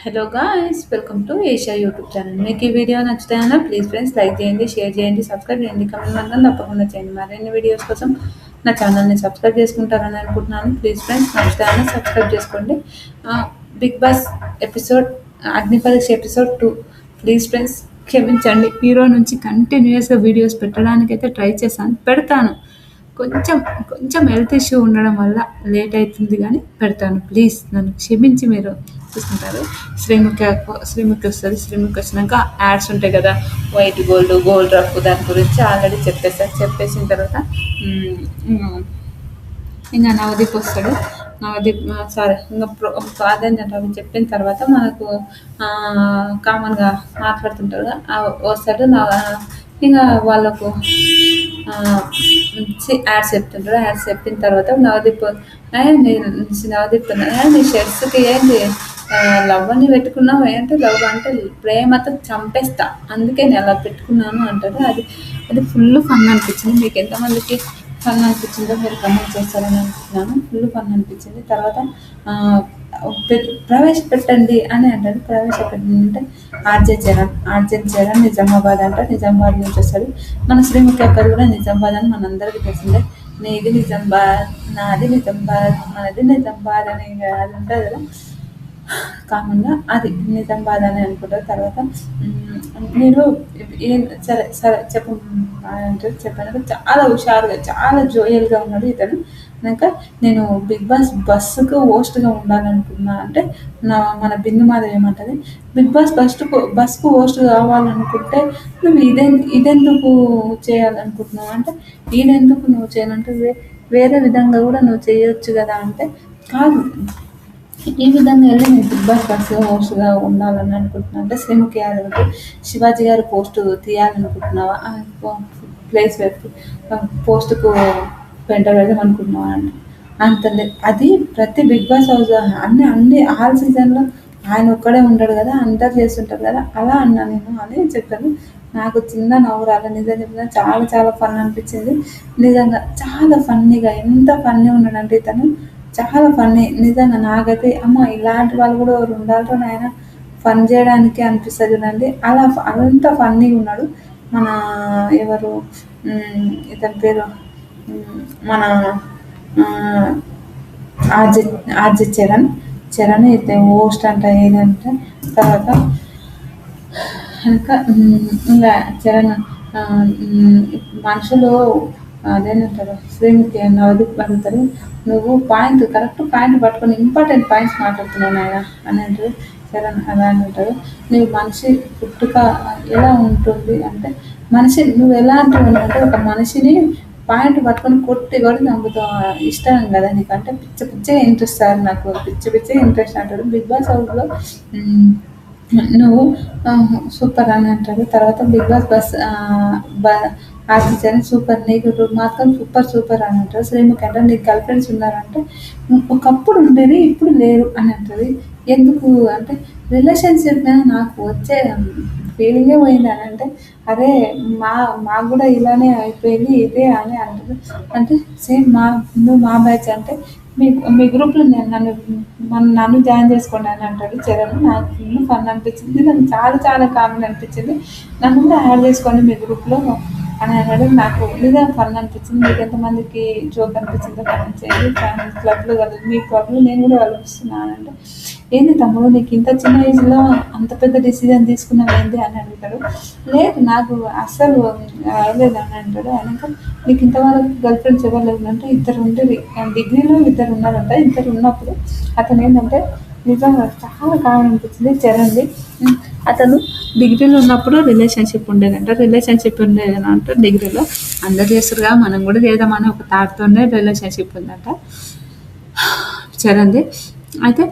Hello guys, welcome to Asia YouTube channel. మీకు ఈ video నచ్చుతాయన్నా please friends like చేయండి, share చేయండి, సబ్స్క్రైబ్ చేయండి, కమెంట్ మాత్రం తప్పకుండా చేయండి. మరిన్ని వీడియోస్ కోసం నా ఛానల్ని సబ్స్క్రైబ్ చేసుకుంటారని అనుకుంటున్నాను. ప్లీజ్ ఫ్రెండ్స్ నచ్చుతాయన్నా సబ్స్క్రైబ్ చేసుకోండి. బిగ్ బాస్ ఎపిసోడ్ అగ్ని పరీక్ష ఎపిసోడ్ 2. ప్లీజ్ ఫ్రెండ్స్ క్షమించండి. హీరో నుంచి కంటిన్యూస్గా వీడియోస్ పెట్టడానికైతే ట్రై చేశాను, పెడతాను. కొంచెం కొంచెం హెల్త్ ఇష్యూ ఉండడం వల్ల లేట్ అవుతుంది కానీ పెడతాను. ప్లీజ్ నన్ను క్షమించి మీరు చూసుకుంటారు. శ్రీముఖి వస్తుంది. శ్రీముఖి వచ్చినాక యాడ్స్ ఉంటాయి కదా, వైట్ గోల్డ్, గోల్డ్ రఫ్, దాని గురించి ఆల్రెడీ చెప్పేసారు. చెప్పేసిన తర్వాత ఇంకా నవదీప్ వస్తాడు. నవదీప్ సారీ ఇంకా అదేంటంటే అవి చెప్పిన తర్వాత మనకు కామన్గా మాట్లాడుతుంటారు కదా, వస్తాడు. ఇంకా వాళ్ళకు యాడ్స్ చెప్తుంటారు. యాడ్స్ చెప్పిన తర్వాత నవదీప్ నవదీప్ నీ షర్ట్స్కి ఏంటి లవ్ అని పెట్టుకున్నావు, ఏంటి లవ్ అంటే ప్రేమతో చంపేస్తా అందుకే నేను అలా పెట్టుకున్నాను అంటారు. అది అది ఫుల్ ఫన్ అనిపించింది. మీకు ఎంతమందికి ఫన్ అనిపించిందో మీరు కమెంట్ చేస్తారని అనుకుంటున్నాను. ఫుల్ ఫన్ అనిపించింది. తర్వాత ప్రవేశపెట్టండి అని అంటారు. ప్రవేశపెట్టండి అంటే ఆర్జే చరణ్ నిజామాబాద్ అంట. నిజామాబాద్ నుంచి వస్తాడు. మన శ్రీముఖి అక్కది కూడా నిజామాబాద్ అని మనందరికీ తెలిసిందే. నీది నిజామాబాద్, నాది నిజామాబాద్, మనది నిజామాబాద్ అని అది ఉంటుంది కదా కామన్గా, అది నిజామాబాద్ అని అనుకుంటారు. తర్వాత మీరు ఏం సరే సరే చెప్పు అంటే చెప్పాను. చాలా హుషారుగా చాలా జోయల్గా ఉన్నాడు ఇతను. ఇంకా నేను బిగ్ బాస్ బస్సుకు హోస్ట్గా ఉండాలనుకున్నా అంటే మన బిందు మాధవ్ ఏమంటుంది, బిగ్ బాస్ బస్కు హోస్ట్ కావాలనుకుంటే నువ్వు ఇదెందుకు చేయాలనుకుంటున్నావు అంటే, ఈడెందుకు నువ్వు చేయాలంటే వేరే విధంగా కూడా నువ్వు చేయొచ్చు కదా అంటే, కాదు ఈ విధంగా వెళ్ళి నేను బిగ్ బాస్ హోస్ట్గా ఉండాలని అనుకుంటున్నాను అంటే, శ్రీముఖి యాదవ్కి శివాజీ గారి పోస్టు తీయాలనుకుంటున్నావా, ప్లేస్ పెట్టి పోస్టుకు పెంట పెడదాం అనుకుంటున్నావా అంటే అంత అది ప్రతి బిగ్ బాస్ హౌస్ అన్ని ఆల్ సీజన్లో ఆయన ఒక్కడే ఉంటాడు కదా, అందరు చేస్తుంటారు కదా, అలా అన్నా నేను అని చెప్పాను. నాకు చిన్న నవ్వు రాలేదు. నిజంగా చెప్తున్నా, చాలా చాలా ఫన్ అనిపించింది. నిజంగా చాలా ఫన్నీగా, ఎంత ఫన్నీ ఉన్నాడంటే ఇతను చాలా ఫన్నీ. నిజంగా నాకైతే అమ్మ ఇలాంటి వాళ్ళు కూడా ఎవరు ఉండాలి నాయన ఫన్ చేయడానికి అనిపిస్తుంది చూడండి. అలా అంత ఫన్నీగా ఉన్నాడు. మన ఎవరు ఇతని పేరు మన ఆర్జే ఆర్జే చరణ్ అయితే హోస్ట్ అంట ఏదంటే. తర్వాత ఇంకా ఇంకా చరణ్ మనుషులు అదేనంటారు, శ్రీముఖి నవదీప్ అడుగుతారు, నువ్వు కరెక్ట్ పాయింట్ పట్టుకొని ఇంపార్టెంట్ పాయింట్స్ మాట్లాడుతున్నావు ఆయన అని అంటారు. చరణ్ అలా అని అంటారు. నువ్వు మనిషి పుట్టుక ఎలా ఉంటుంది అంటే, మనిషి నువ్వు ఎలాంటి అంటే ఒక మనిషిని పాయింట్ పట్టుకొని కొట్టి నాకు ఇష్టం కదా నీకంటే పిచ్చగా ఇంట్రెస్ట్ సార్, నాకు పిచ్చగా ఇంట్రెస్ట్ అంటాడు. బిగ్ బాస్ హౌస్లో నువ్వు సూపర్ అని అంటాడు. తర్వాత బిగ్ బాస్ ఆశించాను సూపర్, నీకు మాత్రం సూపర్ అని అంటారు. శ్రీముఖి అంటే నీకు గర్ల్ ఫ్రెండ్స్ ఉన్నారంటే ఒకప్పుడు ఉండేది ఇప్పుడు లేరు అని అంటుంది. ఎందుకు అంటే రిలేషన్షిప్ మీద నాకు వచ్చే ఫీలింగే పోయింది అని అంటే, అరే మాకు కూడా ఇలానే అయిపోయింది ఇదే అని అంటారు. అంటే సేమ్ నువ్వు మా బ్యాచ్ అంటే మీ గ్రూప్లో నన్ను జాయిన్ చేసుకోండి అని అంటాడు చరణ్. నాకు ఫుల్ ఫన్ అనిపించింది. నాకు చాలా చాలా కామెడీ అనిపించింది. నన్ను కూడా యాడ్ చేసుకోండి మీ గ్రూప్లో అని అన్నాడు. నాకు నిజంగా ఫన్ అనిపించింది. మీకు ఎంతమందికి జోక్ అనిపించిందో కామెంట్ చేయండి. క్లబ్లో మీ క్లబ్లో నేను కూడా కలుస్తున్నాను అంటే, ఏంది తమ్ముడు నీకు ఇంత చిన్న ఏజ్లో అంత పెద్ద డిసిజన్ తీసుకున్నావు ఏంటి అని అడుగుతాడు. లేదు నాకు అస్సలు అవ్వలేదు అని అంటాడు. అయినాక నీకు ఇంతవరకు గర్ల్ ఫ్రెండ్స్ ఎవరు లేదు అంటే, ఇద్దరు ఉండేది డిగ్రీలో ఇద్దరు ఉన్నారంట. ఇద్దరు ఉన్నప్పుడు అతను ఏంటంటే నిజంగా చాలా కామెడీ అనిపించింది చరణ్ది. అతను డిగ్రీలో ఉన్నప్పుడు రిలేషన్షిప్ ఉండేదంట. అంటే డిగ్రీలో అందరు చేస్తారుగా మనం కూడా చేద్దామని ఒక థాట్తోనే రిలేషన్షిప్ ఉందంట చరణ్ది. అయితే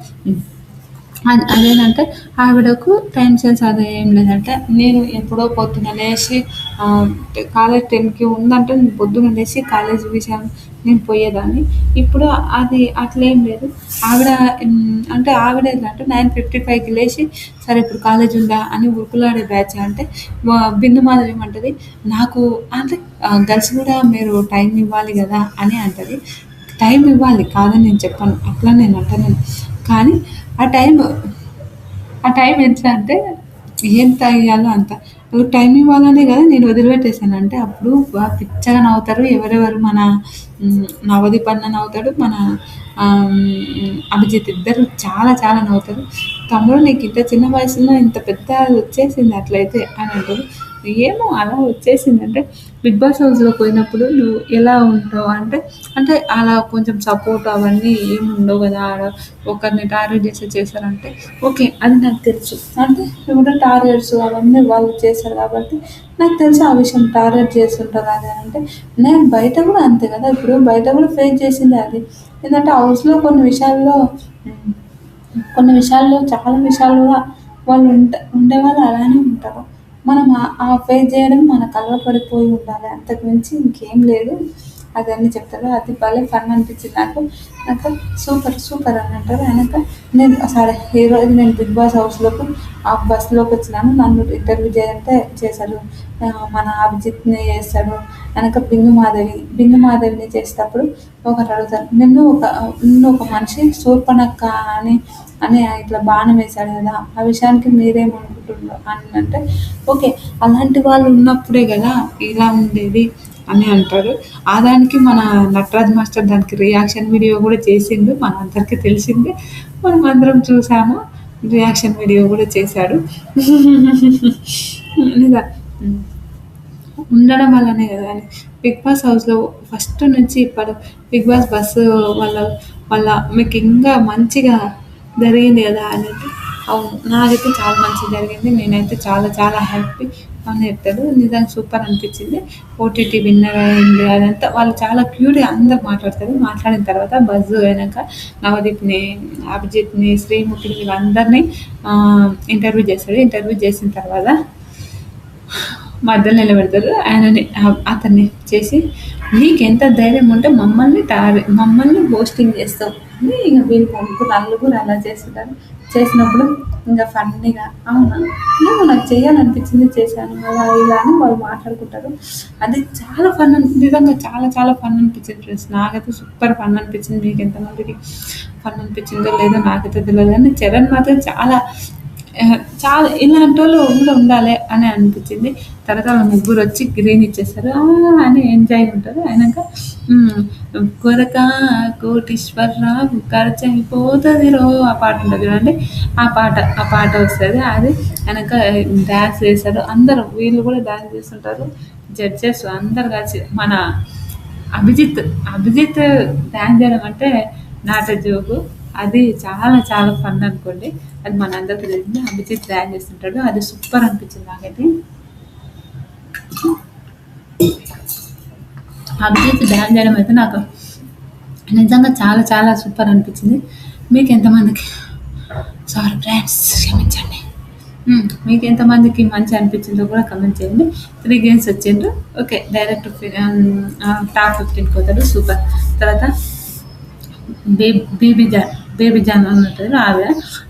అదేంటంటే ఆవిడకు టైం సెన్స్ అది ఏం లేదంటే, నేను ఎప్పుడో పొద్దున లేచి కాలేజ్ 10కి ఉందంటే నేను పొద్దున లేచి కాలేజ్ విషయం నేను పోయేదాన్ని. ఇప్పుడు అది అట్లేం లేదు. ఆవిడ అంటే ఆవిడ ఏంటంటే 9:55కి లేచి సరే ఇప్పుడు కాలేజ్ ఉందా అని ఉరుకులాడే బ్యాచ్. అంటే బిందు మాధవ్ ఏమంటుంది, నాకు అంటే గర్ల్స్ కూడా మీరు టైం ఇవ్వాలి కదా అని అంటుంది. టైం ఇవ్వాలి కాదని నేను చెప్పాను, అట్లా నేను అంటాను. కానీ ఆ టైం ఆ టైం ఎంత అంటే ఎంత ఇయ్యాలో అంత. వాళ్ళకి టైం ఇవ్వాలనే కదా నేను వదిలిపెట్టేసాను. అంటే అప్పుడు పిచ్చగా నవ్వుతారు. ఎవరెవరు మన నవదీప్ అన్న నవ్వుతాడు. మన అభిజిత్ ఇద్దరు చాలా చాలా నవ్వుతారు. తమ్ముడు నీకు ఇంత చిన్న వయసులో ఇంత పెద్ద వచ్చేసింది అట్లయితే అని అంటారు. ఏమో అలా వచ్చేసిందంటే బిగ్ బాస్ హౌస్‌లో పోయినప్పుడు నువ్వు ఎలా ఉంటావు అంటే, అంటే అలా కొంచెం సపోర్ట్ అవన్నీ ఏమి ఉండవు కదా! ఆడ ఒకరిని టార్గెట్ చేసి చేశారంటే ఓకే. అది నాకు తెలుసు. అంటే ఇప్పుడు టార్గెట్స్ అవన్నీ వాళ్ళు చేశారు కాబట్టి నాకు తెలుసు ఆ విషయం టార్గెట్ చేస్తుంటారు అది అంటే, నేను బయట కూడా అంతే కదా! ఇప్పుడు బయట కూడా ఫేస్ చేసిందే అది. ఏందంటే హౌస్‌లో హ్మ్. కొన్ని విషయాల్లో చాలా విషయాలుగా వాళ్ళు ఉండేవాళ్ళు అలానే ఉంటారు. మనం ఆ ఫేస్ చేయడం మనకు అలవాటు పడిపోయి ఉండాలి. అంతకు మించి ఇంకేం లేదు. అదన్నీ చెప్తారు. అది భలే ఫన్ అనిపించింది నాకు. నాకు సూపర్, సూపర్ అని అంటారు. ఎనక నేను సరే ఈరోజు నేను బిగ్ బాస్ హౌస్‌లోకి ఆ బస్‌లోకొచ్చినాను. నన్ను ఇంటర్వ్యూ చేయంటే చేశారు. మన అభిజిత్‌ని చేస్తాడు. ఎనక బిందు మాధవిని చేసేటప్పుడు ఒకటి అడుగుతారు. నిన్ను ఒక మనిషి శూర్పణఖ అని అని ఇట్లా బాణం వేశాడు కదా! ఆ విషయానికి మీరేమనుకుంటున్నారు అని అంటే, ఓకే. అలాంటి వాళ్ళు ఉన్నప్పుడే కదా ఇలా ఉండేది అని అంటారు. ఆ దానికి మన నటరాజ్ మాస్టర్ దానికి రియాక్షన్ వీడియో కూడా చేసిండు. మనందరికీ తెలిసిందే. మనమందరం చూసాము. రియాక్షన్ వీడియో కూడా చేశాడు. నిజం. ఉండడం వల్లనే కదా అని. బిగ్ బాస్ హౌస్‌లో ఫస్ట్ నుంచి ఇప్పుడు బిగ్ బాస్ బస్సు వాళ్ళ వాళ్ళ మీకు ఇంకా మంచిగా జరిగింది కదా అనేది అవును. నాకైతే చాలా మంచిగా జరిగింది. నేనైతే చాలా చాలా హ్యాపీ అని చెప్తాడు. నిజంగా సూపర్ అనిపించింది. ఓటీటీ విన్నర్ అయింది అదంతా వాళ్ళు చాలా క్యూట్‌గా అందరూ మాట్లాడతారు. మాట్లాడిన తర్వాత బజ్ అయినాక నవదీప్‌ని, అభిజిత్‌ని, శ్రీముఖిని వీళ్ళందరినీ ఇంటర్వ్యూ చేస్తాడు. ఇంటర్వ్యూ చేసిన తర్వాత మధ్యలో నిలబెడతారు. అతన్ని చేసి నీకెంత ధైర్యం ఉంటే మమ్మల్ని హోస్టింగ్ చేస్తావు అని ఇక వీళ్ళు నలుగురు అలా చేస్తుంటారు. చేసినప్పుడు ఇంకా ఫన్నీగా అవునా ఏమో నాకు చేయాలనిపించింది చేశాను అలా ఇలా అని వాళ్ళు మాట్లాడుకుంటారు. అది చాలా ఫన్ నిజంగా చాలా చాలా ఫన్ అనిపించింది ఫ్రెండ్స్. నాకైతే సూపర్ ఫన్ అనిపించింది. మీకు ఎంతమందికి ఫన్ అనిపించిందో లేదో నాకైతే తెలియదు కానీ చరణ్ మాత్రం చాలా చాలా ఇలాంటోళ్ళు కూడా ఉండాలి అని అనిపించింది. తర్వాత వాళ్ళ ముగ్గురు వచ్చి గ్రీన్ ఇచ్చేస్తారు. అని ఎంజాయ్ ఉంటారు. అయినాక కొరక కోటీశ్వరరావు ఖర్చయిపోతుంది రో ఆ పాట ఉంటుంది చూడండి. ఆ పాట వస్తుంది. అది వెనక డ్యాన్స్ చేస్తారు. అందరూ వీళ్ళు కూడా డ్యాన్స్ చేస్తుంటారు. జడ్జెస్ అందరు కలిసి మన అభిజిత్ అభిజిత్ డ్యాన్స్ చేయడం అంటే నాట జోకు. అది చాలా చాలా ఫన్ అనుకోండి. అది మనందరికీ తెలిసింది. అభిజిత్ డ్యాన్స్ చేస్తుంటాడు. అది సూపర్ అనిపించింది నాకైతే. అభిజిత్ డ్యాన్స్ చేయడం అయితే నాకు నిజంగా చాలా చాలా సూపర్ అనిపించింది. మీకు ఎంతమందికి సారీ ఫ్రెండ్స్ క్షమించండి. మీకు ఎంతమందికి మంచి అనిపించిందో కూడా కమెంట్ చేయండి. 3 గేమ్స్ వచ్చిండ్రు. ఓకే. డైరెక్ట్ టాప్ 15కి పోతాడు. సూపర్. తర్వాత బేబీ జాన్ అని ఉంటుంది.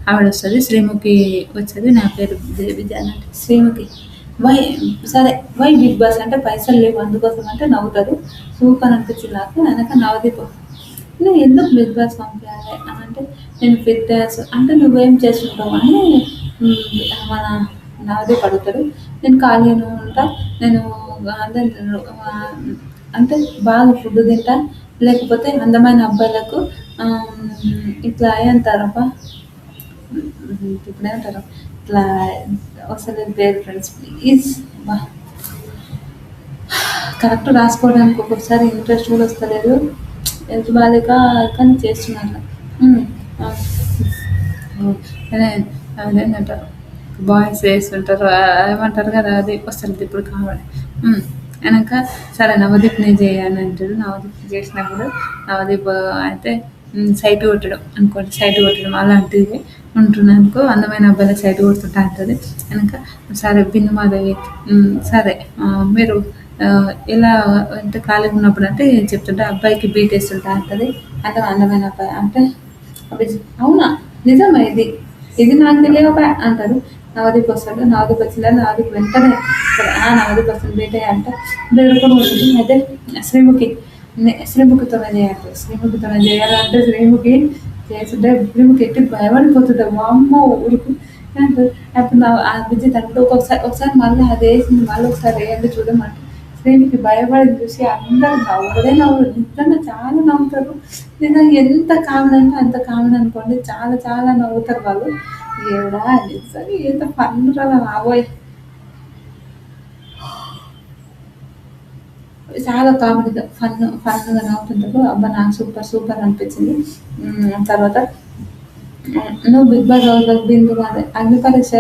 ఆవిడ వస్తుంది. శ్రీముఖి వచ్చేది. నా పేరు బేబీ జాన్ అంటే శ్రీముఖి. వై సరే వై బిగ్ బాస్ అంటే పైసలు లేవు అందుకోసం అంటే నవ్వుతారు. సూపర్ అనిపించింది నాకు. వెనక నవదీప్ నువ్వు ఎందుకు బిగ్ బాస్ పంపించాలి అని అంటే నేను ఫిట్నెస్ అంటే నువ్వేం చేస్తుంటావు అని మన నవదీప్ అడుగుతాడు. నేను ఖాళీగా ఉంటా. నేను అంటే అంటే బాగా ఫుడ్ తింటా. లేకపోతే అందమైన అబ్బాయిలకు ఇట్లా ఏమంటారబ్బా ఇప్పుడేమంటారు ఇట్లా వస్తలేదు పేరు ఫ్రెండ్స్ ప్లీజ్ బా కరెక్ట్ రాసుకోవడానికి ఒక్కొక్కసారి ఇంట్రెస్ట్ కూడా వస్తలేదు. హెల్త్ బాలేక కానీ చేస్తున్నాను. అదే అదేంటంటారు బాయ్స్ చేస్తుంటారు ఏమంటారు కదా అది వస్తుంది ఇప్పుడు కావాలి. వెనక సరే నవదీప్‌ని చేయాలి అంటాడు. నవదీప్ చేసినప్పుడు నవదీప్ అయితే సైట్ కొట్టడం అనుకోండి. సైట్ కొట్టడం అలాంటిది ఉంటుందనుకో. అందమైన అబ్బాయిలకు సైట్ కొడుతుంటా అంటది. వెనక సరే బిందు మాధవి సరే మీరు ఎలా అంటే ఖాళీగా ఉన్నప్పుడు అంటే చెప్తుంటే అబ్బాయికి బీట్ వేస్తుంటా అంటది. అంటే అందమైన అబ్బాయి అంటే అవునా నిజమా ఇది ఇది నాకు తెలియక అంటారు. నవదీప్ వస్తాడు. నవదీప్ వచ్చిందా నవదీప్ వెంటనే నవదీప్ వస్తుంది బీటే అంటే బెదిరికొని ఉంటుంది. అయితే శ్రీముఖి శ్రీముఖితోనే చేయాలి. శ్రీముఖితోనే చేయాలంటే శ్రీముఖి చేస్తుంటే శ్రీముఖి ఎట్టి భయపడిపోతుంది. వామ్మో ఊరుకు అప్పుడు ఆ విజిత్ అనుకుంటే ఒక్కొక్కసారి ఒకసారి మళ్ళీ అది వేసింది మళ్ళీ ఒకసారి వేయండి చూడమంటే శ్రీనికి భయపడి చూసి అందరూ నవ్వుడే నవ్వుడు నిజంగా చాలా నవ్వుతారు. నిజంగా ఎంత కామెడీ అంటే అంత కామెడీ అనుకోండి. చాలా చాలా నవ్వుతారు వాళ్ళు. ఏడా నిజంగా ఎంత ఫన్ రా బాబోయ్! చాలా కామెడీగా ఫన్‌గా నవ్వుతుంటారు. అబ్బా! నాకు సూపర్ సూపర్ అనిపించింది. తర్వాత నువ్వు 'బిగ్ బాస్' హౌస్‌లోకి బిందు అదే అగ్ని పరీక్ష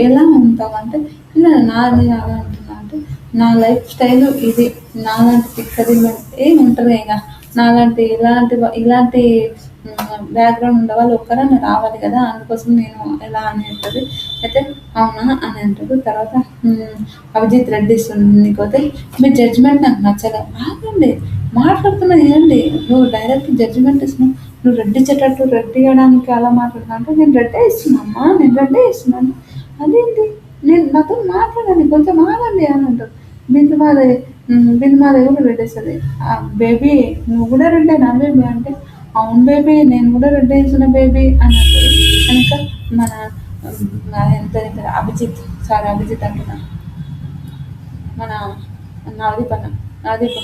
ఎలా ఉంటావంటే, ఇలా నాది అలా అంటున్నా అంటే, నా లైఫ్ స్టైల్ ఇది. నాలాంటి తిక్కదిన్న ఏమి ఉంటలే ఇగ. నాలాంటి ఇలాంటి బ్యాక్‌గ్రౌండ్ ఉండేవాళ్ళు ఒక్కరైనా రావాలి కదా! అందుకోసం నేను ఇలా అని అంటది. అయితే అవునా అని అంటాడు. తర్వాత అభిజిత్ రెడ్డి నీకోతే మీ జడ్జ్‌మెంట్ నాకు నచ్చలే. ఆగండి మాట్లాడుతున్నది వినండి. నువ్వు డైరెక్ట్ జడ్జ్‌మెంట్ ఇస్తున్నావు. నువ్వు రెడ్ ఇచ్చేటట్టు రెడ్ ఇయ్యడానికి అలా మాట్లాడుతున్నావు అంటే నేను రెడ్డే ఇస్తున్నా అమ్మా. నేను రెడ్డే ఇస్తున్నాను. అదేంటి నేను నాతో మాట్లాడండి కొంచెం ఆగండి అని అంటారు. బిందు మాది కూడా రెడ్డేస్తది. బేబీ నువ్వు కూడా రెడ్డేనా బేబీ అంటే అవును బేబీ నేను కూడా రెడ్ వేసిన బేబీ అని అంటది. కనుక మన ఎంత అభిజిత్ సారీ అభిజిత్ అంటున్నా మన నవదీప్ అన్న నవదీప్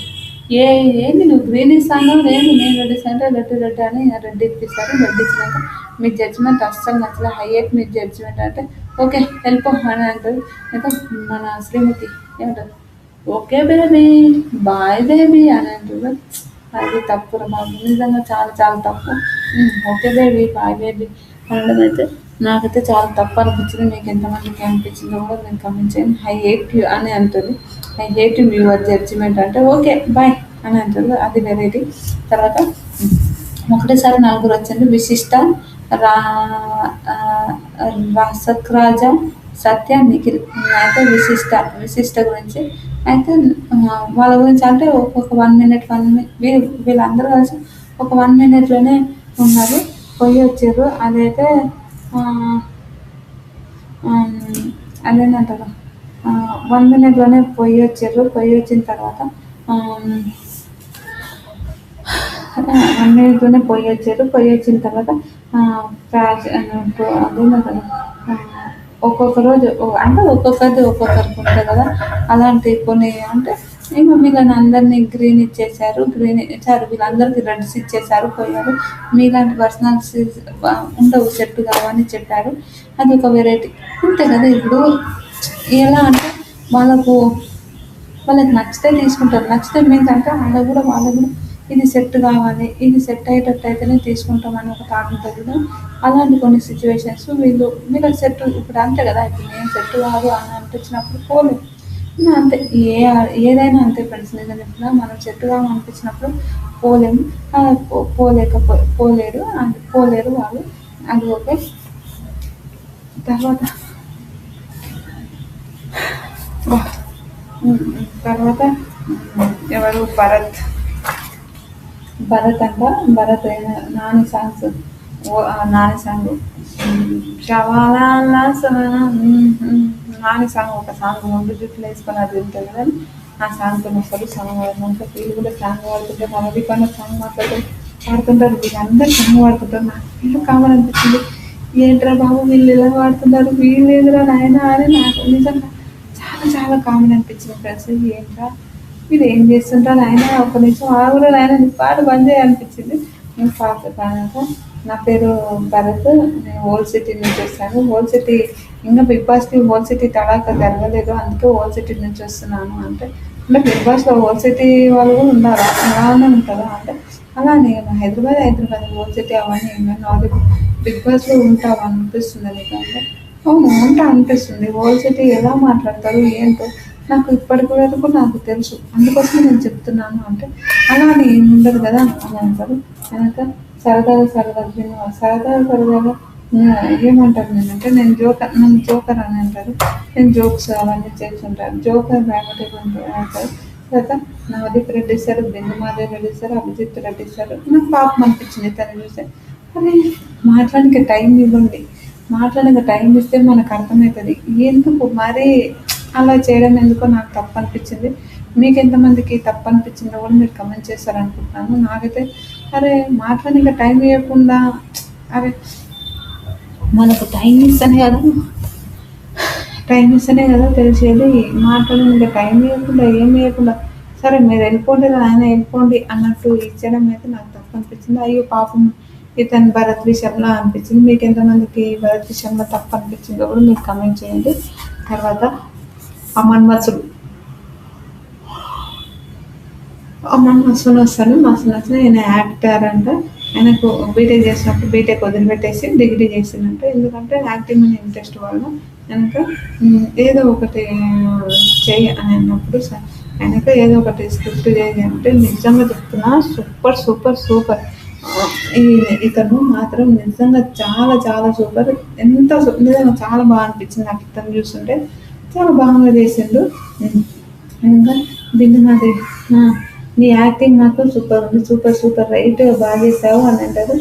ఏ ఏంది నువ్వు గ్రీన్ ఇస్తాను నేను రెడ్ ఇస్తాను రెడ్ అని రెడ్ ఇప్పిస్తారు. రెడ్ ఇచ్చినాక మీ జడ్జిమెంట్ అస్సలు నచ్చలే హైయెట్ మీ జడ్జిమెంట్ అంటే ఓకే వెళ్ళిపో అని అంటారు. ఇంకా మన శ్రీముఖి ఏమంటారు ఓకే బేబీ బాయ్ బేబీ అని అంటారు. అది తప్పురా బాబు నిజంగా చాలా చాలా తప్పు. ఓకే బేబీ బాయ్ బేబీ అనడం అయితే నాకైతే చాలా తప్పు అనిపించింది. మీకు ఎంతమందికి అనిపించిందో కూడా నేను కమెంట్ చేయండి. ఐ హేట్ యూ అని అంటుంది. I hate you your judgement అంటే ఓకే బాయ్ అని అంటారు. అది వెరైటీ. తర్వాత ఒకటేసారి నలుగురు వచ్చింది విశిష్ట రా రసక్రాజ సత్య నిఖిల్. అయితే విశిష్ట గురించి అయితే వాళ్ళ గురించి అంటే ఒక్కొక్క 1 మినిట్ వీళ్ళందరూ కలిసి ఒక 1 మినిట్లోనే ఉన్నారు పోయి వచ్చారు. అదైతే అదేంటంటారు 1 మినిట్లోనే పోయి వచ్చారు. పోయి వచ్చిన తర్వాత 1 మినిట్లోనే పోయి వచ్చారు. పోయి వచ్చిన తర్వాత అదేంటంటారు ఒక్కొక్క రోజు అంటే ఒక్కొక్కరిది ఒక్కొక్కరికి ఉంటుంది కదా. అలాంటి కొన్ని అంటే ఇంకా వీళ్ళని అందరినీ గ్రీన్ ఇచ్చేసారు. వీళ్ళందరికీ రెడ్స్ ఇచ్చేసారు పోయారు. మీలాంటి పర్సనల్స్ ఉండవు సెట్ కావని చెప్పారు. అది ఒక వెరైటీ అంతే కదా. ఇప్పుడు ఎలా అంటే వాళ్ళకి నచ్చితే తీసుకుంటారు. నచ్చితే మీన్స్ అంటే వాళ్ళకు కూడా ఇది సెట్ కావాలి ఇది సెట్ అయ్యేటట్టు అయితేనే తీసుకుంటాం అని ఒక థాట్ ఉంటుంది కదా. అలాంటి కొన్ని సిచ్యువేషన్స్ మీరు సెట్ ఇప్పుడు అంతే కదా. ఇప్పుడు నేను సెట్ కాదు అని అనిపించినప్పుడు పోలేదు అంతే. ఏదైనా అంతే ఫ్రెండ్స్. నిజం చెప్తున్నా మనం సెట్ కావాలనిపించినప్పుడు పోలేము. పోలేరు వాళ్ళు. అది ఓకే. తర్వాత తర్వాత ఎవరు భరత్ అంట. భరత్ నాని సాంగ్స్ నాని సాంగ్ శవాల నాని సాంగ్ ఒక సాంగ్ 2 జుట్లు వేసుకొని అది ఉంటుంది కదా. ఆ సాంగ్తో వస్తారు. సాంగ్ పాడుతుంటే వీళ్ళు కూడా సాంగ్ పాడుతుంటారు. నవదీప్ అన్న సాంగ్ పాడుతుంటారు. వీళ్ళందరూ సాంగ్ పాడుతుంటారు. నాకు వీళ్ళు కామన్ అనిపించింది. ఏంట్రా బాబు వీళ్ళు ఇలా పాడుతున్నారు వీళ్ళు ఎదురా నాయన అని నాకు నిజంగా చాలా చాలా కామన్ అనిపించింది ఫ్రెండ్స్. ఏంట్రా మీరు ఏం చేస్తుంటారు ఆయన ఒక నిమిషం ఆగురు ఆయన నీ పాట బంద్ చేయ అనిపించింది. నేను పాట పాడాక నా పేరు భరత్. నేను ఓల్డ్ సిటీ నుంచి వస్తాను. ఓల్డ్ సిటీ ఇంకా బిగ్ బాస్కి ఓల్డ్ సిటీ తడాక జరగలేదు అందుకే ఓల్డ్ సిటీ నుంచి వస్తున్నాను అంటే బిగ్ బాస్లో ఓల్డ్ సిటీ వాళ్ళు కూడా ఉండాలా అలానే ఉంటుందా అంటే అలానే హైదరాబాద్ ఓల్డ్ సిటీ అవన్నీ ఏమైనా బిగ్ బాస్లో ఉంటావు అనిపిస్తుంది నీకు అంటే అవును ఉంటా అనిపిస్తుంది. ఓల్డ్ సిటీ ఎలా మాట్లాడతారు ఏంటో నాకు ఇప్పటికి వరకు నాకు తెలుసు. అందుకోసమే నేను చెప్తున్నాను అంటే అలానే ఏమి ఉండదు కదా అని అంటారు. కనుక సరదాగా ఏమంటారు నేనంటే నన్ను జోకర్ అని అంటారు. నేను జోక్స్ అవన్నీ చేస్తుంటాను. జోకర్ డ్రామాటిక్ అంటారు. తర్వాత నవదీప్ రెడ్డి ఇస్తారు. బిందుమాధవ్ రెడ్డి ఇస్తారు. అభిజిత్ రెడ్డి ఇస్తారు. నాకు పాపం అనిపించింది తను చూస్తే. అది మాట్లాడడానికి టైం ఇవ్వండి. మాట్లాడడానికి టైం ఇస్తే మనకు అర్థమవుతుంది. ఎందుకు మరీ అలా చేయడం ఎందుకో నాకు తప్పు అనిపించింది. మీకు ఎంతమందికి తప్పు అనిపించిందో కూడా మీరు కమెంట్ చేస్తారనుకుంటున్నాను. నాకైతే అరే మాట్లాడడానికి టైం ఇవ్వకుండా అరే మనకు టైం ఇస్తేనే కదా తెలిసేది. మాటలు ఇంకా టైం ఇవ్వకుండా ఏమి ఇవ్వకుండా సరే మీరు వెళ్ళిపోండి ఆయన వెళ్ళిపోండి అన్నట్టు ఇచ్చడం అయితే నాకు తప్పు అనిపించింది. అయ్యో పాపం ఇతను భరత్ విషయంలో అనిపించింది. మీకు ఎంతమందికి భరత్ విషయంలో తప్పు అనిపించిందో కూడా మీరు కమెంట్ చేయండి. తర్వాత అమన్ మసుడు మస్తు వస్తాడు. మస్తు నచ్చిన ఆయన యాక్టర్ అంట. ఆయనకు బీటెక్ చేసినప్పుడు బీటెక్ వదిలిపెట్టేసి డిగ్రీ చేసిందంట. ఎందుకంటే యాక్టింగ్ మీద ఇంట్రెస్ట్ వల్ల కనుక ఏదో ఒకటి చేయి అని అన్నప్పుడు ఆయనకు ఏదో ఒకటి స్క్రిప్ట్ చేయాలి అంటే నిజంగా చెప్తున్నా సూపర్ సూపర్ సూపర్. ఇతను మాత్రం నిజంగా చాలా చాలా సూపర్. నిజంగా చాలా బాగా అనిపించింది నాకు ఇతను చూస్తుంటే. చాలా బాగా చేసిండు. ఇంకా బిందు మాది నీ యాక్టింగ్ మాత్రం సూపర్ ఉంది. సూపర్ సూపర్ రైట్ బాగా చేసావు అని అంటారు.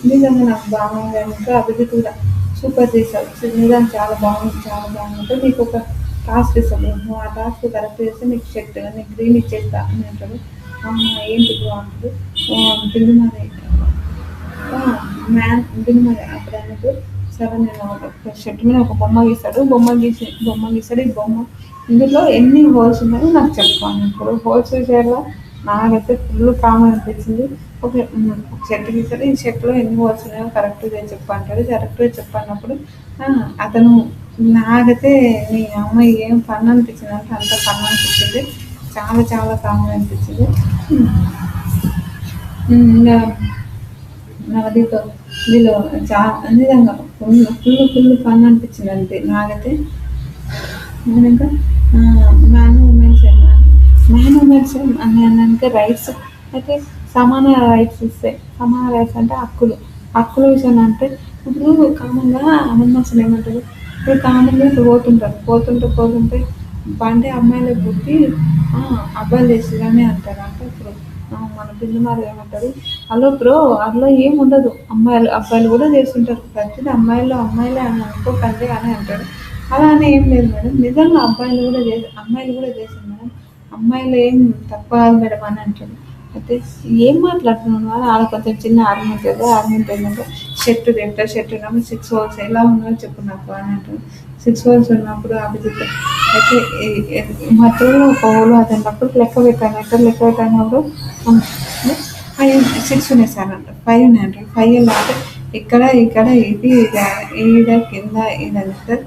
నిజంగా నాకు బాగా ఇంకా అభిజిత్ కూడా సూపర్ చేసావు. నిజంగా చాలా బాగుంది చాలా బాగుంటుంది. నీకు ఒక టాస్క్ ఇస్తాడు. నువ్వు ఆ టాస్క్ కరెక్ట్ చేస్తే నీకు షర్ట్ నీకు గ్రీన్ ఇచ్చేస్తా అని అంటాడు. ఏంటి బాగుంటుంది బిందు మాది బిందు మాది అప్పుడు అన్నట్టు సరే నేను ఒక షర్ట్ మీద ఒక బొమ్మ గీస్తాడు. ఈ బొమ్మ ఇందులో ఎన్ని హోల్స్ ఉన్నాయో నాకు చెప్పాను. ఇప్పుడు హోల్స్ విషయాల్లో నాకైతే ఫుల్ కామన్ అనిపించింది. ఒక షర్ట్ గీసాడు. ఈ షర్ట్లో ఎన్ని హోల్స్ ఉన్నాయో కరెక్ట్గా చెప్పంటాడు. కరెక్ట్గా చెప్పన్నప్పుడు అతను నాకైతే మీ అమ్మాయి ఏం ఫన్ అనిపించింది అంటే అంత ఫన్ అనిపించింది. చాలా చాలా కామన్ అనిపించింది. ఇంకా నవదీప్ వీళ్ళు చాలా నిజంగా ఫుల్ ఫన్ అనిపించింది అంతే నాకైతే. ఇంకా మ్యాన్ ఉమెన్స్ అని అనడానికి రైట్స్ అయితే సమాన రైట్స్ ఇస్తాయి. సమాన రైట్స్ అంటే హక్కుల విషయం అంటే ఇప్పుడు కామన్గా అమన్మసులు ఏమంటారు. ఇప్పుడు కామన్గా ఇప్పుడు పోతుంటే బండి అమ్మాయిలకు పుట్టి అబ్బాయిలు చేసేదని అంటారు. అంటే ఇప్పుడు మన పిల్లమారు ఏమంటారు. హలో బ్రో అందులో ఏమి ఉండదు. అబ్బాయిలు కూడా చేస్తుంటారు. ప్రతిదీ అమ్మాయిలే అని అనుకోకండి అని అంటాడు. అలా అని ఏం లేదు మేడం. నిజంగా అమ్మాయిలు కూడా చేశారు మేడం. అమ్మాయిలు ఏం తక్కువ కాదు మేడం అని అంటాడు. అయితే ఏం మాట్లాడుతున్నాను అని వాళ్ళ కొంచెం చిన్న ఆర్గ్యుమెంట్ ఏంటంటే షర్ట్ తింటారు. షర్ట్ ఉన్నప్పుడు 6 holes ఎలా ఉన్నాయో చెప్పు నాకు అని అంటాడు. 6 holes ఉన్నప్పుడు అభిజిత్ అయితే మధ్యలో ఒక హోల్ అదన్నప్పుడు లెక్క పెట్టినప్పుడు 6 ఉన్నాయి సార్ అంటారు. 5 ఉన్నాయి అంటారు. 5 అంటే ఇక్కడ ఇది ఈడ కింద ఇది అంటారు.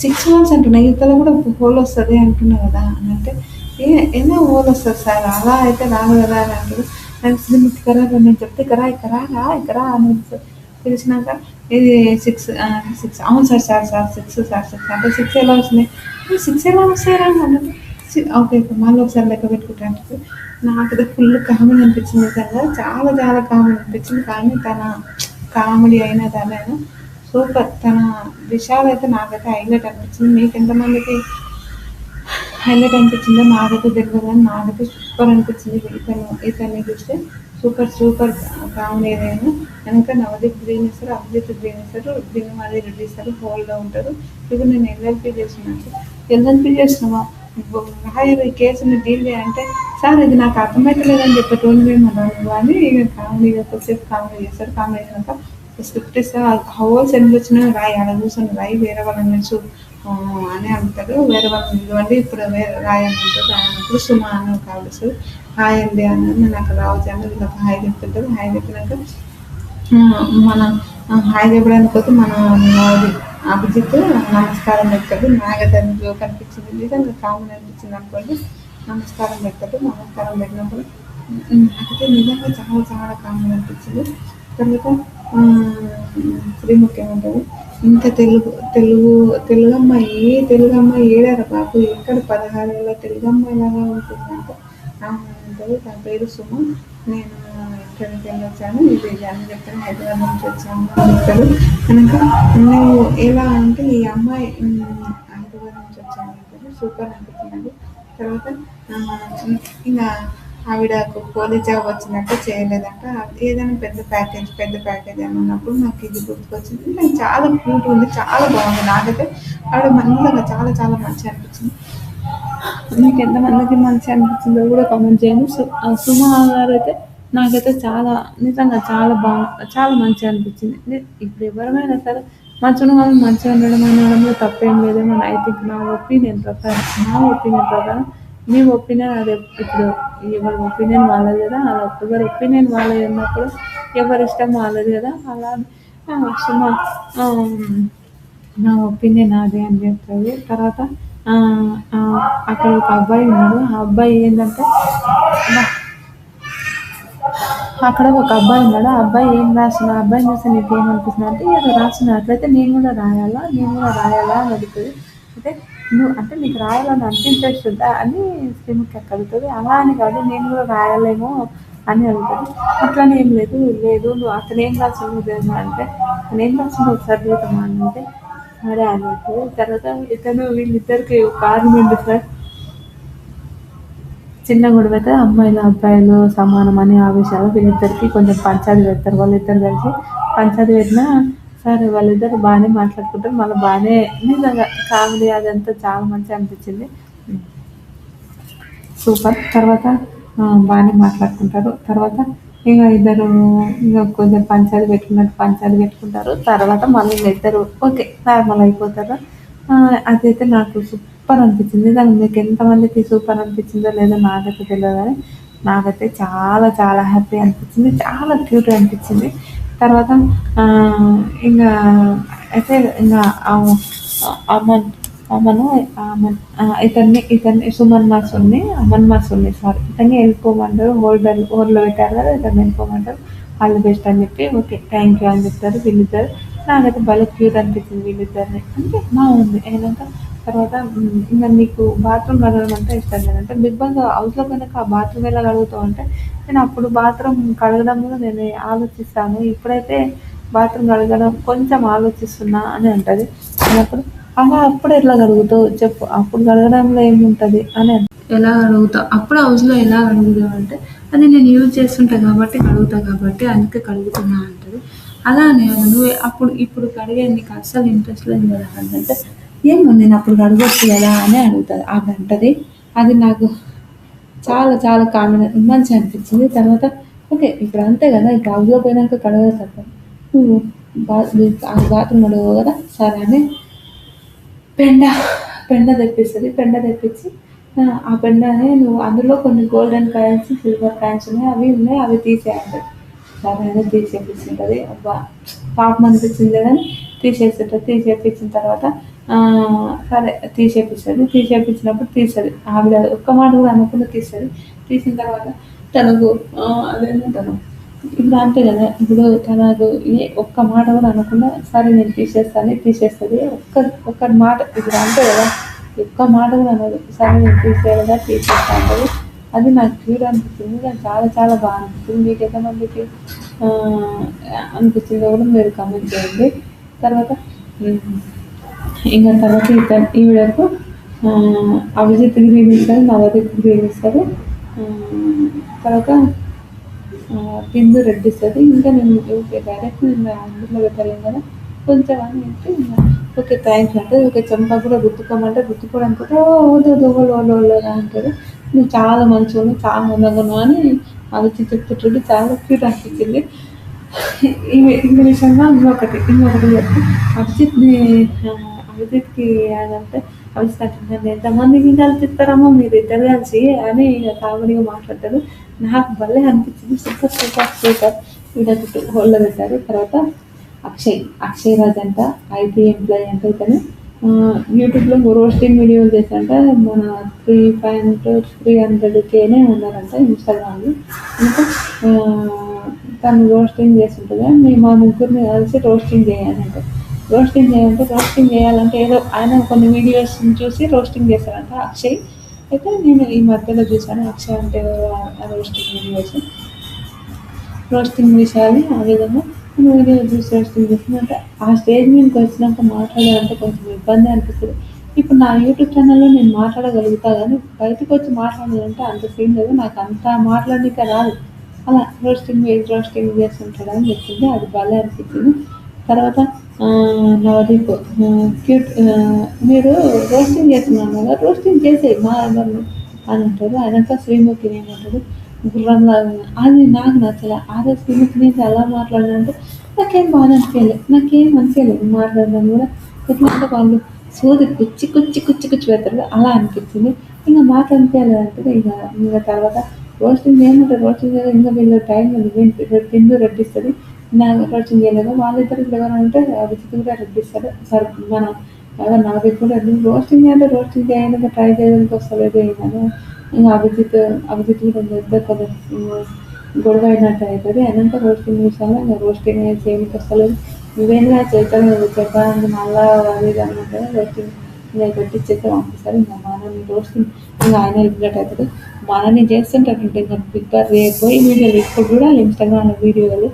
6 holes అంటున్నా. ఇతర కూడా హోల్ వస్తుంది అంటున్నా కదా అని అంటే ఎన్నో హోల్ వస్తుంది సార్ అలా అయితే రాదు కదా అని అంటారు. నాకు ఇక్కడ నేను చెప్తే ఇక్కడ అని పిలిచినాక ఇది 6 అవును సార్ 6 అంటే 6 ఎలా వస్తున్నాయి 6 ఎలా వస్తాయరా అని అంటే ఓకే మళ్ళీ ఒకసారి లెక్క పెట్టుకుంటా అంటే నాకైతే ఫుల్ కామెడీ అనిపించింది. నిజంగా చాలా చాలా కామెడీ అనిపించింది. కానీ తన కామెడీ అయినా తనైనా సూపర్. తన విషయాలు అయితే నాకైతే హైలైట్ అనిపించింది. మీకు ఎంతమందికి హైలైట్ అనిపించిందో నాకైతే తెలియదు కానీ నాకైతే సూపర్ అనిపించింది. ఇతన్ని చూస్తే సూపర్ కామెడీ ఏదైనా వెనక నవదీప్ గ్రీన్ ఇస్తారు, అభిజిత్ గ్రీన్ ఇస్తారు, బిన్నమాది రెడ్డి ఇస్తారు, హోల్గా ఉంటారు. ఇప్పుడు నేను ఎల్ఎల్పి చేసినావా లాయర్ ఈ కేసుని డీల్ చేయాలంటే సార్ ఇది నాకు అర్థమవుతలేదని చెప్పేటోళ్ళు మేము అని కామెడీగా కొద్దిసేపు కామెడీ చేస్తారు. కామెడీ చేసినాక స్క్రిప్ట్ ఇస్తే హోల్స్ ఎందుకు వచ్చినా రాయి అలా కూర్చొని రాయి వేరే వాళ్ళని తెలుసు అని అంటారు. వేరే వాళ్ళని ఇవ్వండి ఇప్పుడు వేరే రాయి అని అంటారు. రాయనప్పుడు సుమా అని కావాలి హాయ్ అండి అని నేను అక్కడ రావచ్చు అని వీళ్ళకి హాయ్ చెప్తుంటారు. హాయ్ చెప్పినాక మన హాయ్ చెప్పడానికి పోతే మన అభిజిత్ నమస్కారం పెడతాడు. నాకైతే జోక్ అనిపించింది. నిజంగా కామెడీ అనిపించింది అనుకోండి. నమస్కారం పెడతాడు. నమస్కారం పెట్టినప్పుడు నాకైతే నిజంగా చాలా చాలా కామెడీ అనిపించింది. తర్వాత శ్రీముఖి ఏమంటారు ఇంత తెలుగు అమ్మాయి ఏడారా బాబు ఎక్కడ 16 ఏళ్ళ తెలుగు అమ్మాయి లాగా ఉంటుందంటే అంటారు. తన పేరు సుమ. నేను ఎక్కడికి వెళ్ళొచ్చాను ఇది అని చెప్పాను. హైదరాబాద్ నుంచి వచ్చాను అని చెప్తాడు. కనుక నువ్వు ఎలా అంటే ఈ అమ్మాయి హైదరాబాద్ నుంచి వచ్చాను అంటారు. సూపర్ అనిపించింది. తర్వాత ఇంకా ఆవిడకు పోలీస్ జాబ్ వచ్చినట్టు చేయలేదంట. ఏదైనా పెద్ద ప్యాకేజ్ అని ఉన్నప్పుడు నాకు ఇది గుర్తుకొచ్చింది. నాకు చాలా క్యూట్ ఉంది. చాలా బాగుంది. నాకైతే ఆవిడ మంచిగా చాలా చాలా మంచిగా అనిపించింది. మీకు ఎంతమందికి మంచిగా అనిపించిందో కూడా కామెంట్ చేయండి. సుమా గారు అయితే నాకైతే చాలా నిజంగా చాలా మంచిగా అనిపించింది. ఇప్పుడు ఎవరమైనా సరే మంచిగా ఉన్న వాళ్ళు మంచిగా ఉండడం అనడంలో తప్పేం లేదేమో ఐ థింక్ నా ఒపీనియన్ ప్రకారం మీ ఒపీనియన్ అదే ఇప్పుడు ఎవరి ఒపీనియన్ వాళ్ళది కదా! అలా ఎవరి ఒపీనియన్ వాళ్ళది ఉన్నప్పుడు ఎవరి ఇష్టం వాళ్ళది కదా! అలా సో, ఆహ్, నా ఒపీనియన్ అదే అని చెప్తది. తర్వాత అక్కడ ఒక అబ్బాయి ఉన్నాడు. ఆ అబ్బాయి ఏందంటే అక్కడ ఒక అబ్బాయి ఉన్నాడు. ఆ అబ్బాయి ఏం రాసిన ఆ అబ్బాయిని చూసి నీకేమనిపిస్తుందంటే ఏదో రాస్తున్నా అట్లయితే నేను కూడా రాయాలా అని అడుగుతది. అయితే అంటే నీకు రాయాలని అంత ఇంట్రెస్ట్ ఉందా అని శ్రీముఖి అక్క అడుగుతది. అలా అని కాదు నేను కూడా రాయలేమో అని అడుగుతది. అట్లని ఏం లేదు. లేదు నువ్వు అతను ఏం రాసిండో తెలుసా అంటే నేనేం రాసిండో ఒకసారి చూద్దామా అని అంటే సరే అని అంటది. తర్వాత వీళ్ళిద్దరికి ఒక ఆర్గ్యుమెంట్ సార్ చిన్న గొడవైతే అమ్మాయిలు, అబ్బాయిలు సమానం అని ఆ విషయాలు వీళ్ళిద్దరికీ కొంచెం పంచాయతీ పెడతారు. వాళ్ళిద్దరు కలిసి పంచాయతీ పెట్టినా సరే వాళ్ళిద్దరు బాగానే మాట్లాడుకుంటారు. మళ్ళీ బాగానే నిజంగా కామెడీ అదంతా చాలా మంచిగా అనిపించింది. సూపర్. తర్వాత బాగానే మాట్లాడుకుంటారు. తర్వాత ఇక ఇద్దరు ఇక కొంచెం పంచాయతీ పెట్టుకుంటారు. తర్వాత మళ్ళీ ఇద్దరు ఓకే నార్మల్ అయిపోతారు. అదైతే నాకు సూపర్ అనిపించింది. నిజంగా మీకు ఎంతమందికి సూపర్ అనిపించిందో లేదో నాకైతే తెలియదు కానీ నాకైతే చాలా చాలా హ్యాపీ అనిపించింది. చాలా క్యూట్ అనిపించింది. తర్వాత ఇంకా అయితే ఇంకా అమన్ అమను ఇతన్ని అమన్ మాసుని సారీ ఇతన్ని వెళ్ళిపోమంటారు. హోల్డ్లో పెట్టారు కదా ఇతన్ని వెళ్ళిపోమంటారు. ఆల్ ది బెస్ట్ అని చెప్పి ఓకే థ్యాంక్ యూ అని చెప్తారు వీళ్ళిద్దరు. నాకైతే భలే క్యూట్ అనిపించింది వీళ్ళిద్దరిని. అంటే బాగుంది. అయినాక తర్వాత ఇంకా నీకు బాత్రూమ్ కడగడం అంటే ఇష్టం లేదంటే బిగ్ బాస్ హౌస్లో కనుక ఆ బాత్రూమ్ ఎలా కడుగుతావు అంటే నేను అప్పుడు బాత్రూమ్ కడగడంలో నేను ఆలోచిస్తాను. ఇప్పుడైతే బాత్రూమ్ కడగడం కొంచెం ఆలోచిస్తున్నా అని అంటది. అన్నప్పుడు అప్పుడు ఎట్లా కడుగుతావు చెప్పు అప్పుడు కడగడంలో ఏముంటుంది అని ఎలా కడుగుతావు అప్పుడు హౌస్లో ఎలా కడుగుతావు అంటే అది నేను యూజ్ చేస్తుంటా కాబట్టి కడుగుతా కాబట్టి అందుకే కడుగుతున్నా అంటది. అలా అని కాదు నువ్వు ఇప్పుడు కడిగే నీకు అస్సలు ఇంట్రెస్ట్ లేదు కదా అంటే ఏమో నేను అప్పుడు కడగొచ్చు కదా అని అడుగుతుంది అది అంటది. అది నాకు చాలా చాలా మంచిగా అనిపించింది. తర్వాత ఓకే ఇప్పుడు అంతే కదా ఇప్పుడు హౌస్లో పోయినాక కడగదు తప్ప నువ్వు బా బాత్రూమ్ కడగవు కదా సరే అని పెండ పెండ తెప్పించి ఆ పెండని నువ్వు అందులో కొన్ని గోల్డెన్ కాయిన్స్ సిల్వర్ కాయిన్స్ ఉన్నాయి అవి తీసేయాలి. సరే అని తీసేపించుంటుంది. అబ్బా పాపం అనిపించింది కానీ తీసేపించిన తర్వాత సరే తీసేపించినప్పుడు తీస్తుంది ఆవిడ ఒక్క మాట కూడా అనకుండా తీసిన తర్వాత తనకు అదేమంటారు ఇప్పుడు అంతే కదా ఇప్పుడు తనకు ఒక్క మాట కూడా అనకుండా సరే నేను తీసేస్తుంది. ఒక్క మాట ఇప్పుడు అంతే కదా ఒక్క మాట కూడా అనదు. సరే నేను తీసేస్తా అంటది. అది నాకు క్యూట్ అనిపించింది. నాకు చాలా చాలా బాగా అనిపించింది. మీకు ఎంతమందికి అనిపించిందో కూడా మీరు కామెంట్ చేయండి. తర్వాత తర్వాత ఈవిడకు అభిజిత్ గ్రీన్ ఇస్తారు, నవదీప్ గ్రీన్ ఇస్తారు. తర్వాత బిందు రెడ్ ఇస్తుంది. ఇంకా నేను ఓకే డైరెక్ట్ నేను అందులో పెట్టలేను కదా కొంచెం అని చెప్పి ఓకే థ్యాంక్ యూ అంటే ఓకే చెంప కూడా రుద్దుకోమంటే రుద్దుకోవడానికి కూడా ఓలో అంటారు. నువ్వు చాలా మంచిగా ఉన్నావు చాలా అందంగా ఉన్నావు అని అభిజిత్ చెప్తుంటే చాలా క్యూట్ అనిపించింది. విషయంగా ఇంకొకటి చెప్పి అభిజిత్ని అభిజిత్కి అదంటే అభిజిత్ అంటే నన్ను ఎంతమందికి కల్పిస్తారమ్మో మీరు ఇద్దరు కలిసి అని కామెడీగా మాట్లాడతారు. నాకు భలే అనిపించింది. సూపర్ వీళ్ళకి హోల్డ్లో పెట్టారు. తర్వాత అక్షయ్ రాజ్ అంట ఐటీ ఎంప్లాయీ అంటే ఇతను యూట్యూబ్లో రోస్టింగ్ వీడియోలు చేశారంట. మన 300Kనే ఉన్నారంట ఇన్స్టాగ్రామ్లో. ఇంకా తను రోస్టింగ్ చేస్తుంటుంది. మా ముగ్గురిని కలిసి రోస్టింగ్ చేయాలంటే రోస్టింగ్ చేయాలంటే ఏదో ఆయన కొన్ని వీడియోస్ చూసి రోస్టింగ్ చేశారంట అక్షయ్. అయితే నేను ఈ మధ్యలో చూశాను అక్షయ్ అంటే రోస్టింగ్ విషయాలు ఆ విధంగా నేను వీడియో చూసి రోస్టింగ్ చేస్తుందంటే ఆ స్టేజ్ మీదకి వచ్చినాక మాట్లాడాలంటే కొంచెం ఇబ్బంది అనిపిస్తుంది. ఇప్పుడు నా యూట్యూబ్ ఛానల్లో నేను మాట్లాడగలుగుతా కానీ బయటకు వచ్చి మాట్లాడాలంటే అంత సీన్ లేదు. నాకు అంత మాట్లాడడానికి రాదు. అలా రోస్టింగ్ చేస్తుంటాడని చెప్పింది. అది భలే అనిపించింది. తర్వాత నవదీప్ క్యూట్ మీరు రోస్టింగ్ చేస్తున్నాను కదా రోస్టింగ్ చేసేయి మా ఎవరిని అని అంటారు. అయినాక శ్రీముఖిని ఏమంటారు గుర్రంలాగా ఉంది. అది నాకు నచ్చలే. ఆ రోజు శ్రీముఖి మీద ఎలా మాట్లాడానంటే నాకేం బాధ అనిపియలే. నాకేం అనిపియలేదు మాట్లాడడం కూడా. ఎట్లా అంటే వాళ్ళు సోది కుచ్చి కుచ్చి కుచ్చి కుచ్చి పెడతారు కదా, అలా అనిపించింది. ఇంక మాకు అనిపియలేదంటే ఇంక తర్వాత రోస్టింగ్ ఏమంటారు, రోస్టింగ్ ఇంకా వీళ్ళు టైం ఉంది. బిందు రెడ్డిస్తది. నాకు రోస్టింగ్ చేయలేదు. వాళ్ళిద్దరు ఇప్పుడు ఎవరంటే అభిజిత్ కూడా రెడ్డిస్తాడు. సార్ మన ఎవరు నవదీప్ కూడా రోస్టింగ్ అంటే రోస్టింగ్ చేయడానికి ట్రై చేయడానికి వస్తలేదు ఏమని. ఇంక అభిజిత్ కూడా ఇద్దరు కొంచెం గొడవ అయినట్టు అవుతుంది. అయినాక రోస్టింగ్ విషయంలో ఇంకా రోస్టింగ్ చేయడానికి వస్తలేదు. నువ్వేంగా చేస్తాను చెప్పడానికి మళ్ళా అది ఇది అనుకుంటే రోస్టింగ్ ఇంకా పెట్టించేస్తే పంపిస్తారు. ఇంకా మనని రోస్టింగ్ ఇంకా ఆయన ఎలిమినేట్ అవుతాడు. మనని చేస్తుంటాడు. ఇంకా బిగ్ బాస్ రేపు ఈ వీడియోలు ఇప్పుడు కూడా ఇన్స్టాగ్రామ్లో వీడియోలు,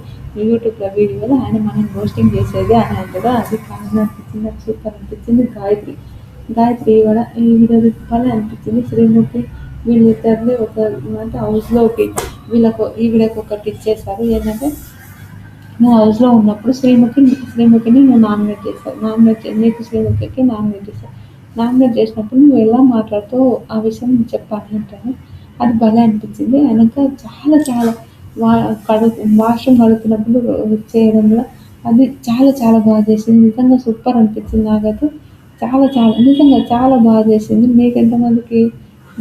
యూట్యూబ్లో వీడియోలు ఆయన మనం రోస్టింగ్ చేసేది అని అంటాడు. అది కారణం అనిపించింది. నాకు సూపర్ అనిపించింది. గాయత్రి కూడా ఈ వీడియో భలే అనిపించింది. శ్రీముఖి వీళ్ళిద్దరిని ఒక అంటే హౌస్లోకి ఈవిడకి ఒకటి ఇచ్చేసారు. ఏంటంటే నువ్వు హౌస్లో ఉన్నప్పుడు శ్రీముఖిని నువ్వు నామినేట్ చేస్తావు. నీకు శ్రీముఖికి నామినేట్ చేస్తావు. నామినేట్ చేసినప్పుడు నువ్వు ఎలా మాట్లాడుతావు ఆ విషయం నేను చెప్పాను అంటాను. అది భలే అనిపించింది. వెనక చాలా చాలా వా వాష్రూమ్ కడుగుతున్నప్పుడు చేయడంలో అది చాలా చాలా బాగా చేసింది. నిజంగా సూపర్ అనిపించింది నాకైతే. చాలా చాలా నిజంగా చాలా బాగా చేసింది. మీకు ఎంతమందికి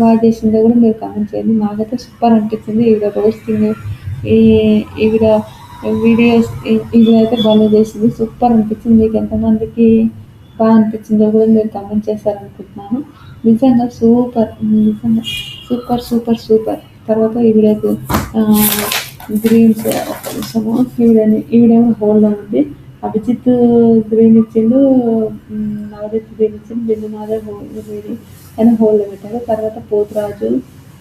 బాగా చేసిందో కూడా మీరు కామెంట్ చేయండి. నాకైతే సూపర్ అనిపించింది. ఈవిడ రోస్టింగ్ ఈ ఈవిడ వీడియోస్ ఈవిడైతే భలే చేసింది. సూపర్ అనిపించింది. మీకు ఎంతమందికి బాగా అనిపించిందో కూడా మీరు కామెంట్ చేస్తారనుకుంటున్నాను. నిజంగా సూపర్, నిజంగా సూపర్ సూపర్ సూపర్. తర్వాత ఈవిడకు గ్రీన్స్ ఒక నిమిషము ఈవిడేమో హోల్డ్లో ఉంది. అభిజిత్ గ్రీన్ ఇచ్చిండు, నవదీప్ గ్రీన్ ఇచ్చిండు, బిందునాథ గ్రీన్ అని హోల్డ్లో పెట్టారు. తర్వాత పోతురాజు,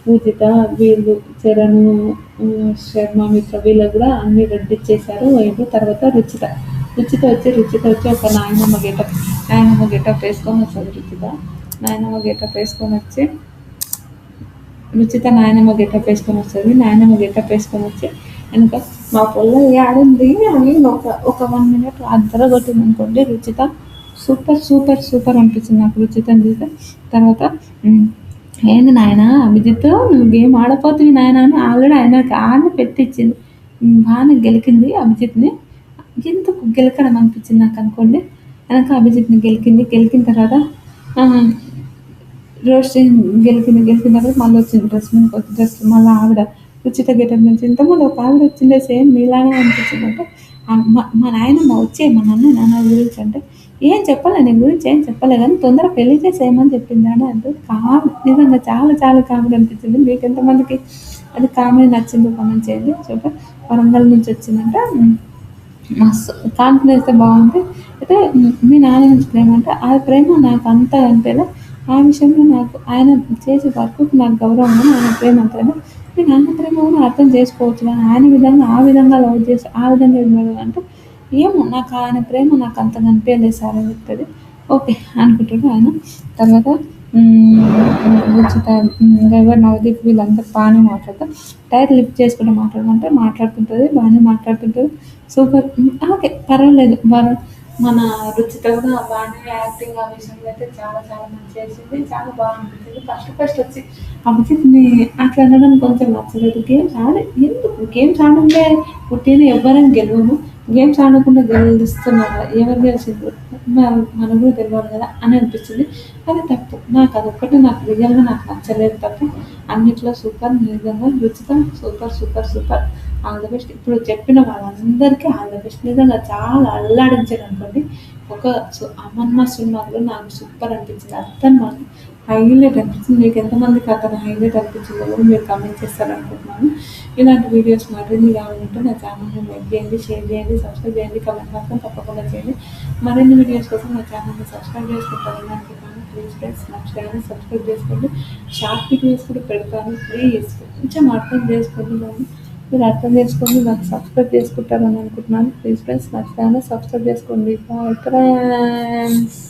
పూజిత, వీళ్ళు చరణ్, శర్మ, మిత్ర వీళ్ళకు కూడా అన్ని రెడ్ ఇచ్చేసారు. తర్వాత రుచిత వచ్చి ఒక నాయనమ్మ గెటప్ వేసుకొని వస్తుంది. నాయనమ్మ గెటప్ వేసుకొని వచ్చి నాయనమ్మ గెటప్ వేసుకొని వస్తుంది. నాయనమ్మ గెటప్ వేసుకొని వచ్చి వెనక మా పొల్ల ఆడింది అని ఒక 1 minute అద్దర కొట్టింది అనుకోండి. రుచిత సూపర్ సూపర్ సూపర్ అనిపించింది నాకు రుచితని చూస్తే. తర్వాత ఏంది నాయన అభిజిత్ నువ్వు గేమ్ ఆడపోతుంది నాయన అని ఆల్రెడీ ఆయన పెట్టించింది. బాగానే గెలికింది అభిజిత్ని. ఎందుకు గెలకడం అనిపించింది నాకు అనుకోండి. వెనక అభిజిత్ని గెలికిన తర్వాత రోస్టింగ్ గెలికిన తర్వాత మళ్ళీ వచ్చింది డ్రెస్ మళ్ళీ ఆవిడ రుచిత గెటప్ నుంచి ఇంతకుముందు ఒక ఆవిడ వచ్చిందే సేమ్ మీలానే అనిపించింది. అంటే మా నాయనమ్మ వచ్చే మా నాన్న గురించి అంటే ఏం చెప్పలే, నీ గురించి ఏం చెప్పలే కానీ తొందరగా పెళ్లి చేసేయమని చెప్పింది అని అంటే నిజంగా చాలా చాలా కామెడీ అనిపించింది. మీకు ఎంతమందికి అది కామెడీ నచ్చిందో కామెంట్ చేయండి. చూడండి వరంగల్ నుంచి వచ్చిందంట. మస్తు కాన్ఫిడెన్స్ బాగుంది. అయితే మీ నాన్న నుంచి ప్రేమ అంటే ఆ ప్రేమ నాకు అంత అనిపించలే. ఆ విషయంలో నాకు ఆయన చేసే వర్క్కి నాకు గౌరవం కానీ ఆయన ప్రేమ అంతేనా. మీ నాన్న ప్రేమ కూడా అర్థం చేసుకోవచ్చు కానీ ఆయన విధంగా ఆ విధంగా లవ్ చేసి ఆ విధంగా ఇవ్వడం అంటే ఏమో నాకు ఆయన ప్రేమ నాకు అంతగా అనిపించలేదు సార్ అని చెప్తుంది. ఓకే అనుకుంటాడు ఆయన. తర్వాత రుచిత ఎవరు నవదీప్ వీళ్ళందరూ బాగానే మాట్లాడతారు. టైర్ లిఫ్ట్ చేసుకుంటూ మాట్లాడుతుంటుంది. బాగానే మాట్లాడుతుంటుంది. సూపర్. ఓకే పర్వాలేదు. మన రుచిత కూడా బాగానే యాక్టింగ్ ఆ విషయంలో అయితే చాలా చాలా మంచి చేసింది. చాలా బాగా అనిపించింది. ఫస్ట్ వచ్చి అభిజిత్ని అట్లా అనడం కొంచెం నచ్చలేదు. గేమ్స్ ఆడంటే పుట్టిన ఎవ్వరైనా గెలవము. గేమ్స్ ఆడకుండా గెలుస్తున్నారు. ఎవరు గెలిచిండ్రు మనకు కూడా తెలియాలి కదా అని అనిపించింది. అది తప్పు. నాకు అదొక్కటి నాకు రియల్గా నాకు నచ్చలేదు తప్ప అన్నిట్లో సూపర్. నిజంగా Ruchitha super super super. All the best. ఇప్పుడు చెప్పిన వాళ్ళందరికీ ఆల్ ద బెస్ట్. నిజంగా చాలా అల్లాడించారు అనుకోండి. అమన్మ సినిమాలో నాకు సూపర్ అనిపించింది. అర్థం నాకు హైలైట్ అనిపించింది. మీకు ఎంతమందికి అతను హైలైట్ అనిపించిందో కూడా మీరు కామెంట్ చేస్తారనుకుంటున్నాను. ఇలాంటి వీడియోస్ మరిన్ని కావాలంటే నా ఛానల్ని లైక్ చేయండి, షేర్ చేయండి, సబ్స్క్రైబ్ చేయండి, కామెంట్ మాత్రం తప్పకుండా చేయండి. మరిన్ని వీడియోస్ కోసం నా ఛానల్ని సబ్స్క్రైబ్ చేసుకుంటారని అనుకుంటున్నాను. ప్లీజ్ ఫ్రెండ్స్ నా ఛానల్ని సబ్స్క్రైబ్ చేసుకోండి. షార్ట్ వీడియోస్ కూడా పెడతాను. ప్లీజ్ కొంచెం అర్థం చేసుకోండి. మీరు అర్థం చేసుకొని నాకు సబ్స్క్రైబ్ చేసుకుంటారని అనుకుంటున్నాను. ప్లీజ్ ఫ్రెండ్స్ నా ఛానల్ సబ్స్క్రైబ్ చేసుకోండి. Bye friends.